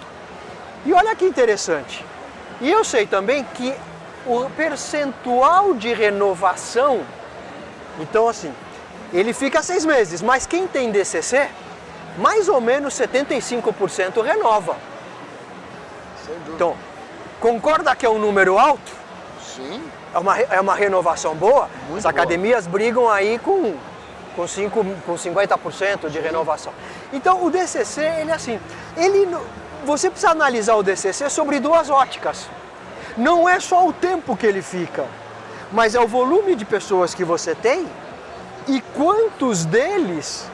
Speaker 2: E olha que interessante. E eu sei também que o percentual de renovação, então assim, ele fica 6 meses, mas quem tem DCC, mais ou menos 75% renova.
Speaker 1: Sem dúvida.
Speaker 2: Então, concorda que é um número alto?
Speaker 1: Sim.
Speaker 2: É uma renovação boa?
Speaker 1: Muito
Speaker 2: As academias brigam aí com 50% de renovação. Então, o DCC, ele é assim, você precisa analisar o DCC sobre 2 óticas. Não é só o tempo que ele fica, mas é o volume de pessoas que você tem e quantos deles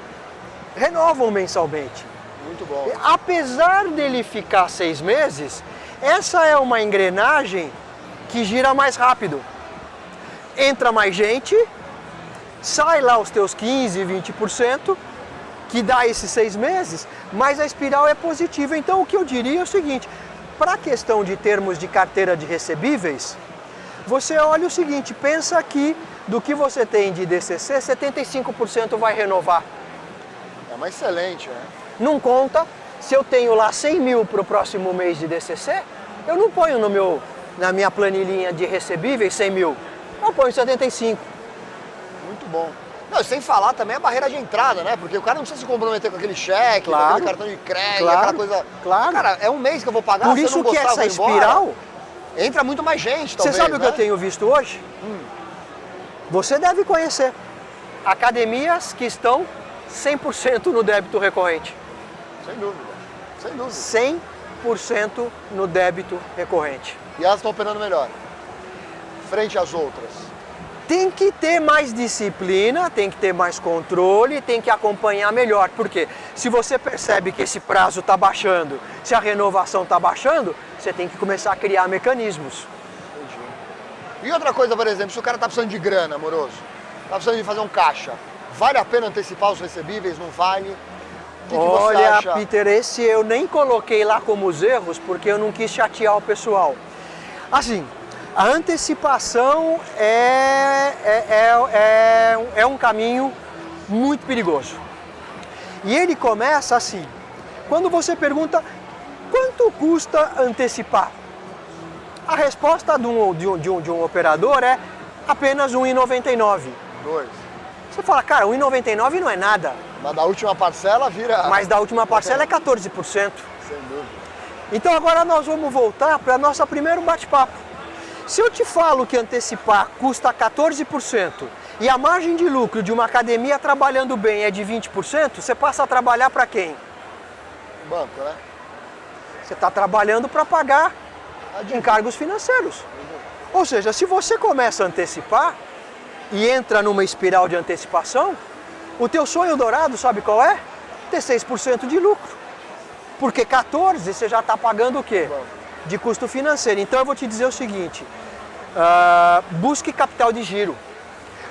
Speaker 2: renovam mensalmente.
Speaker 1: Muito bom.
Speaker 2: Apesar dele ficar 6 meses, essa é uma engrenagem que gira mais rápido. Entra mais gente, sai lá os teus 15, 20%, que dá esses 6 meses, mas a espiral é positiva. Então o que eu diria é o seguinte, para a questão de termos de carteira de recebíveis, você olha o seguinte, pensa que do que você tem de DCC, 75% vai renovar.
Speaker 1: É uma excelente, né?
Speaker 2: Não conta, se eu tenho lá 100 mil para o próximo mês de DCC, eu não ponho na minha planilhinha de recebíveis 100 mil, eu ponho 75.
Speaker 1: Muito bom. Não, sem falar também a barreira de entrada, né? Porque o cara não precisa se comprometer com aquele cheque,
Speaker 2: Claro.
Speaker 1: com aquele cartão de crédito,
Speaker 2: Claro.
Speaker 1: aquela coisa...
Speaker 2: Claro.
Speaker 1: Cara, é um mês que eu vou pagar,
Speaker 2: Por
Speaker 1: se eu
Speaker 2: isso
Speaker 1: não
Speaker 2: que
Speaker 1: gostar,
Speaker 2: essa
Speaker 1: eu vou embora.
Speaker 2: espiral,
Speaker 1: Entra muito mais gente,
Speaker 2: você
Speaker 1: talvez,
Speaker 2: sabe o que
Speaker 1: né?
Speaker 2: eu tenho visto hoje? Você deve conhecer academias que estão 100% no débito recorrente.
Speaker 1: Sem dúvida, sem dúvida.
Speaker 2: 100% no débito recorrente.
Speaker 1: E elas estão operando melhor, frente às outras.
Speaker 2: Tem que ter mais disciplina, tem que ter mais controle, tem que acompanhar melhor. Porque se você percebe que esse prazo está baixando, se a renovação está baixando, você tem que começar a criar mecanismos.
Speaker 1: E outra coisa, por exemplo, se o cara está precisando de grana, amoroso, está precisando de fazer um caixa, vale a pena antecipar os recebíveis, não vale? O que você
Speaker 2: Olha,
Speaker 1: acha?
Speaker 2: Peter, esse eu nem coloquei lá como os erros, porque eu não quis chatear o pessoal. Assim, a antecipação é um caminho muito perigoso. E ele começa assim, quando você pergunta quanto custa antecipar? A resposta de um operador é apenas R$ 1,99.
Speaker 1: 2.
Speaker 2: Você fala, cara, R$ 1,99 não é nada.
Speaker 1: Mas da última parcela vira...
Speaker 2: Mas da última parcela é 14%.
Speaker 1: Sem dúvida.
Speaker 2: Então agora nós vamos voltar para nosso primeiro bate-papo. Se eu te falo que antecipar custa 14% e a margem de lucro de uma academia trabalhando bem é de 20%, você passa a trabalhar para quem?
Speaker 1: Banco, né?
Speaker 2: Você está trabalhando para pagar encargos financeiros. Ou seja, se você começa a antecipar e entra numa espiral de antecipação, o teu sonho dourado, sabe qual é? Ter 6% de lucro. Porque 14% você já está pagando o quê? De custo financeiro. Então eu vou te dizer o seguinte, busque capital de giro.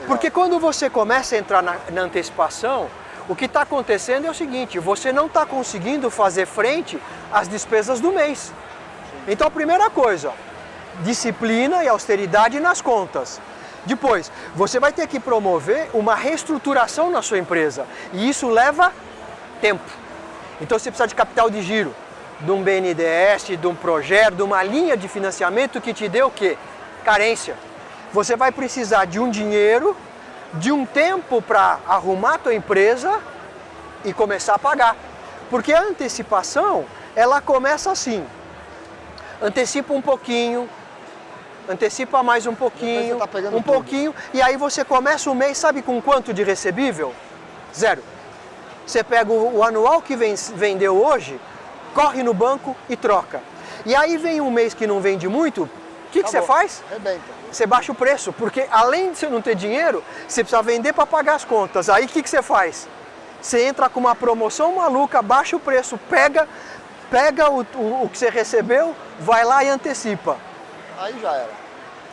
Speaker 2: Porque quando você começa a entrar na antecipação, o que está acontecendo é o seguinte, você não está conseguindo fazer frente às despesas do mês. Então a primeira coisa, disciplina e austeridade nas contas. Depois, você vai ter que promover uma reestruturação na sua empresa. E isso leva tempo. Então você precisa de capital de giro, de um BNDES, de um projeto, de uma linha de financiamento que te dê o quê? Carência. Você vai precisar de um dinheiro, de um tempo para arrumar a tua empresa e começar a pagar. Porque a antecipação, ela começa assim. Antecipa um pouquinho, antecipa mais um pouquinho,
Speaker 1: tá pegando
Speaker 2: um
Speaker 1: tudo.
Speaker 2: pouquinho, e aí você começa o mês, sabe com quanto de recebível? 0. Você pega o anual que vendeu hoje, corre no banco e troca. E aí vem um mês que não vende muito, o que você faz?
Speaker 1: Arrebenta.
Speaker 2: Você baixa o preço, porque além de você não ter dinheiro, você precisa vender para pagar as contas. Aí o que você faz? Você entra com uma promoção maluca, baixa o preço, pega o que você recebeu, vai lá e antecipa.
Speaker 1: Aí já era.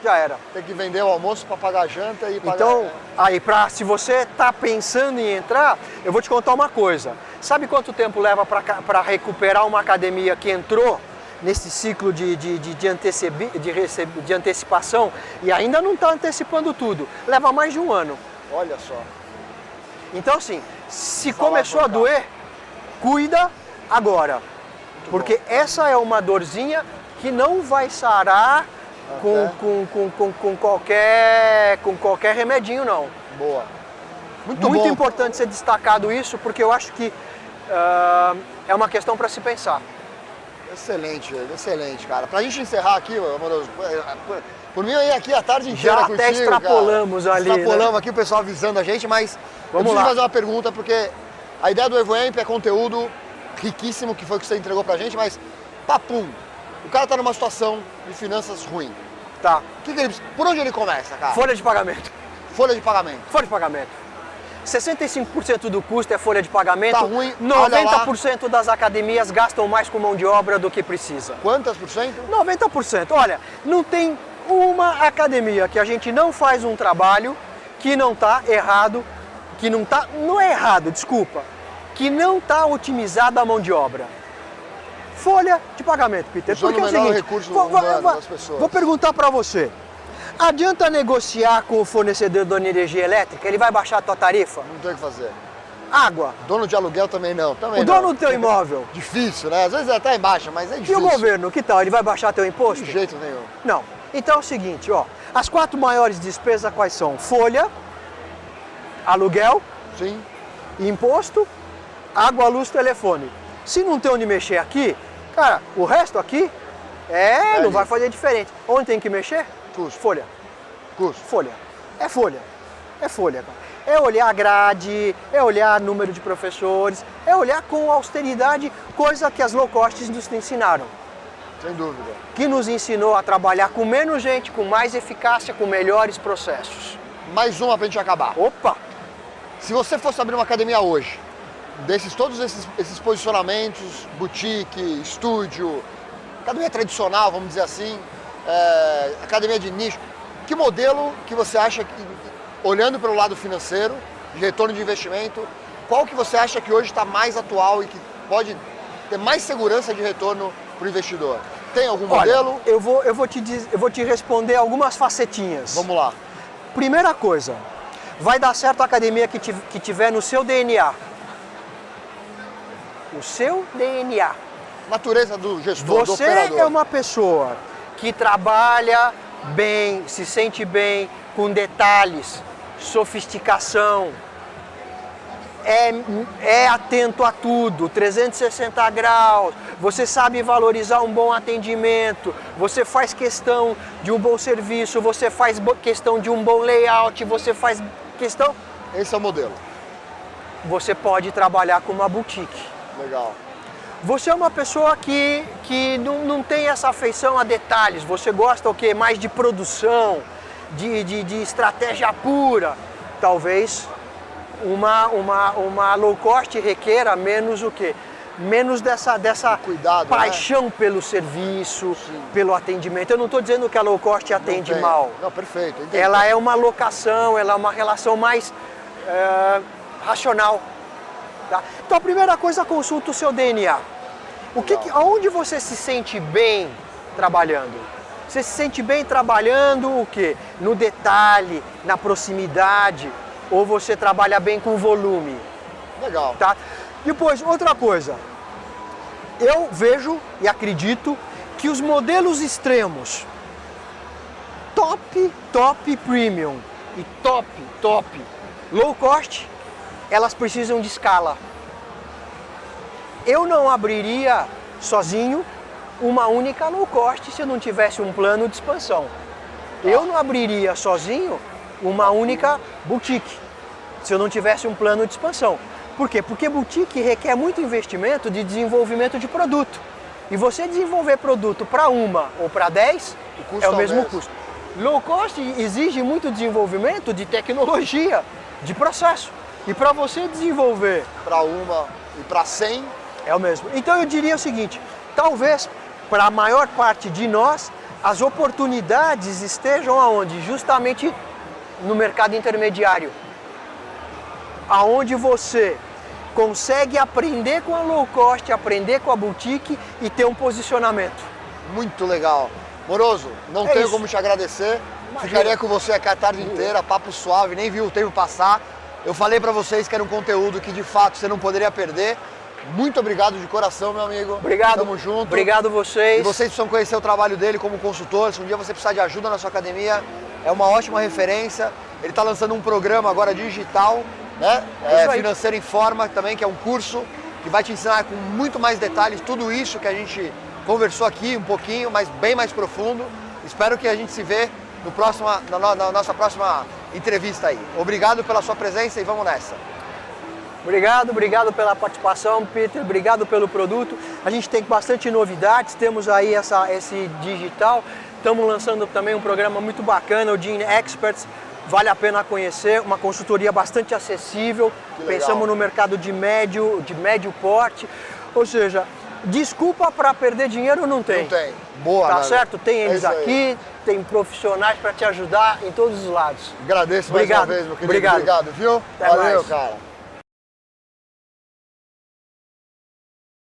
Speaker 2: Já era.
Speaker 1: Tem que vender o almoço para pagar a janta e pagar...
Speaker 2: Então, aí se você está pensando em entrar, eu vou te contar uma coisa. Sabe quanto tempo leva para recuperar uma academia que entrou nesse ciclo de antecipação e ainda não está antecipando tudo? Leva mais de um ano.
Speaker 1: Olha só.
Speaker 2: Então, assim, se começou a doer, cuida agora. Porque essa é uma dorzinha que não vai sarar com qualquer remedinho, não.
Speaker 1: Boa.
Speaker 2: Muito
Speaker 1: bom.
Speaker 2: importante ser destacado isso, porque eu acho que é uma questão para se pensar.
Speaker 1: Excelente, excelente, cara. Pra gente encerrar aqui, Amoroso, por mim eu ia aqui a tarde inteira
Speaker 2: Já
Speaker 1: contigo,
Speaker 2: até extrapolamos
Speaker 1: cara.
Speaker 2: ali,
Speaker 1: Extrapolamos
Speaker 2: né?
Speaker 1: aqui, o pessoal avisando a gente, mas
Speaker 2: Vamos
Speaker 1: eu preciso
Speaker 2: lá.
Speaker 1: fazer uma pergunta, porque a ideia do EvoAmp é conteúdo riquíssimo, que foi o que você entregou pra gente, mas papum, o cara tá numa situação de finanças ruim.
Speaker 2: Tá.
Speaker 1: Por onde ele começa, cara?
Speaker 2: Folha de pagamento.
Speaker 1: Folha de pagamento.
Speaker 2: Folha de pagamento. 65% do custo é folha de pagamento.
Speaker 1: Tá ruim, olha lá.
Speaker 2: 90% das academias gastam mais com mão de obra do que precisa.
Speaker 1: Quantas por cento?
Speaker 2: 90%. Olha, não tem uma academia que a gente não faz um trabalho que não está errado, não é errado, desculpa, que não está otimizada a mão de obra. Folha de pagamento, Peter.
Speaker 1: Usando
Speaker 2: Porque é o
Speaker 1: o menor
Speaker 2: seguinte,
Speaker 1: recurso humano das pessoas.
Speaker 2: vou perguntar para você. Adianta negociar com o fornecedor da energia elétrica? Ele vai baixar a tua tarifa?
Speaker 1: Não tem o que fazer.
Speaker 2: Água.
Speaker 1: Dono de aluguel também não. Também
Speaker 2: O dono
Speaker 1: não.
Speaker 2: do teu imóvel.
Speaker 1: Difícil, né? Às vezes até embaixo, mas é
Speaker 2: E
Speaker 1: difícil.
Speaker 2: o governo, que tal? Ele vai baixar teu imposto?
Speaker 1: De jeito nenhum.
Speaker 2: Não. Então é o seguinte, ó. As 4 maiores despesas quais são? Folha, aluguel,
Speaker 1: Sim.
Speaker 2: imposto, água, luz, telefone. Se não tem onde mexer aqui, cara, o resto aqui não
Speaker 1: ali.
Speaker 2: vai fazer diferente. Onde tem que mexer?
Speaker 1: Custo.
Speaker 2: Folha.
Speaker 1: Custo.
Speaker 2: Folha. É folha. É folha, cara. É olhar a grade, é olhar número de professores, é olhar com austeridade, coisa que as low costs nos ensinaram.
Speaker 1: Sem dúvida.
Speaker 2: Que nos ensinou a trabalhar com menos gente, com mais eficácia, com melhores processos.
Speaker 1: Mais uma pra gente acabar.
Speaker 2: Opa!
Speaker 1: Se você fosse abrir uma academia hoje, todos esses posicionamentos, boutique, estúdio, academia tradicional, vamos dizer assim, academia de nicho, que modelo que você acha que, olhando pelo lado financeiro, de retorno de investimento, qual que você acha que hoje está mais atual e que pode ter mais segurança de retorno para o investidor? Tem algum modelo?
Speaker 2: Eu vou te responder algumas facetinhas.
Speaker 1: Vamos lá.
Speaker 2: Primeira coisa, vai dar certo a academia que tiver no seu DNA. O seu DNA.
Speaker 1: natureza do gestor, do
Speaker 2: Você
Speaker 1: operador.
Speaker 2: é uma pessoa que trabalha bem, se sente bem, com detalhes, sofisticação, é atento a tudo, 360 graus, você sabe valorizar um bom atendimento, você faz questão de um bom serviço, você faz questão de um bom layout, você faz questão...
Speaker 1: Esse é o modelo.
Speaker 2: Você pode trabalhar com uma boutique.
Speaker 1: Legal.
Speaker 2: Você é uma pessoa que não tem essa afeição a detalhes, você gosta o quê? Mais de produção, de estratégia pura. Talvez uma low cost requeira menos o quê? Menos dessa
Speaker 1: cuidado,
Speaker 2: paixão,
Speaker 1: né?
Speaker 2: Pelo serviço,
Speaker 1: Sim.
Speaker 2: Pelo atendimento. Eu não estou dizendo que a low cost atende mal.
Speaker 1: Não, perfeito. Entendi.
Speaker 2: Ela é uma locação, ela é uma relação mais racional. Tá? Então a primeira coisa, consulta o seu DNA. Aonde você se sente bem trabalhando? Você se sente bem trabalhando o quê? No detalhe, na proximidade, ou você trabalha bem com volume?
Speaker 1: Legal.
Speaker 2: Tá? Depois, outra coisa. Eu vejo e acredito que os modelos extremos, top premium e top low cost, elas precisam de escala. Eu não abriria sozinho uma única low cost se eu não tivesse um plano de expansão. Eu não abriria sozinho uma única boutique se eu não tivesse um plano de expansão. Por quê? Porque boutique requer muito investimento de desenvolvimento de produto. E você desenvolver produto para uma ou para 10 é o mesmo custo. Low cost exige muito desenvolvimento de tecnologia, de processo. E para você desenvolver
Speaker 1: para uma e para 100
Speaker 2: é o mesmo. Então eu diria o seguinte, talvez para a maior parte de nós as oportunidades estejam aonde? Justamente no mercado intermediário. Aonde você consegue aprender com a low cost, aprender com a boutique e ter um posicionamento.
Speaker 1: Muito legal. Moroso, não tenho
Speaker 2: isso.
Speaker 1: como te agradecer.
Speaker 2: Imagina.
Speaker 1: Ficaria com você aqui a tarde inteira, papo suave, nem vi o tempo passar. Eu falei pra vocês que era um conteúdo que de fato você não poderia perder. Muito obrigado de coração, meu amigo.
Speaker 2: Obrigado.
Speaker 1: Tamo junto.
Speaker 2: Obrigado vocês.
Speaker 1: E vocês precisam conhecer o trabalho dele como consultor. Se um dia você precisar de ajuda na sua academia, é uma ótima referência. Ele está lançando um programa agora digital, né? Financeiro em Forma também, que é um curso que vai te ensinar com muito mais detalhes tudo isso que a gente conversou aqui um pouquinho, mas bem mais profundo. Espero que a gente se vê na nossa próxima entrevista aí. Obrigado pela sua presença e vamos nessa.
Speaker 2: Obrigado pela participação, Peter, obrigado pelo produto. A gente tem bastante novidades, temos aí esse digital, estamos lançando também um programa muito bacana, o Gene Experts, vale a pena conhecer, uma consultoria bastante acessível, pensamos no mercado de médio porte, ou seja, desculpa para perder dinheiro não tem.
Speaker 1: Não tem. Boa,
Speaker 2: tá
Speaker 1: né?
Speaker 2: certo? Tem eles aqui, tem profissionais para te ajudar em todos os lados.
Speaker 1: Agradeço
Speaker 2: Obrigado.
Speaker 1: mais uma vez, meu querido. Obrigado, viu?
Speaker 2: Até
Speaker 1: Valeu,
Speaker 2: mais.
Speaker 1: cara.